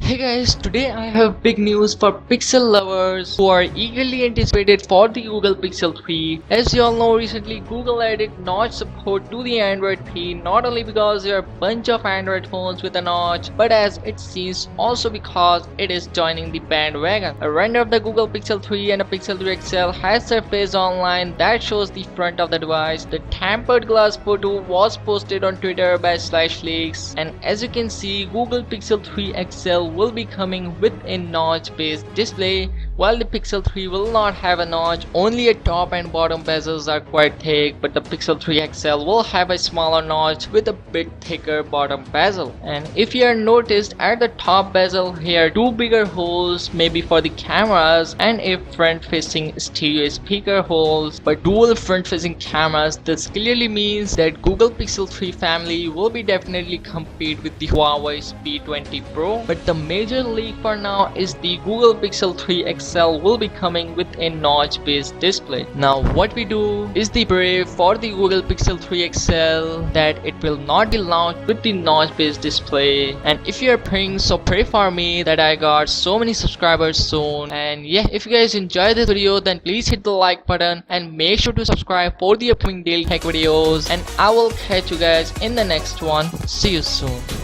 Hey guys, today I have big news for Pixel lovers who are eagerly anticipated for the Google Pixel 3. As you all know, recently Google added notch support to the Android 3, not only because there are a bunch of Android phones with a notch, but as it seems also because it is joining the bandwagon. A render of the Google Pixel 3 and a Pixel 3 XL has surfaced online that shows the front of the device. The tampered glass photo was posted on Twitter by /leaks, and as you can see, Google Pixel 3 XL will be coming with a notch based display, while the Pixel 3 will not have a notch. Only a top and bottom bezels are quite thick, but the Pixel 3 XL will have a smaller notch with a bit thicker bottom bezel. And if you have noticed, at the top bezel here, two bigger holes maybe for the cameras and a front facing stereo speaker holes, but dual front facing cameras. This clearly means that Google Pixel 3 family will be definitely compete with the Huawei P20 Pro, but the major leak for now is the Google Pixel 3 XL will be coming with a notch based display. Now what we do is the pray for the Google Pixel 3 XL that it will not be launched with the notch based display, and if you are praying, so pray for me that I got so many subscribers soon. And yeah, if you guys enjoyed this video, then please hit the like button and make sure to subscribe for the upcoming daily tech videos, and I will catch you guys in the next one. See you soon.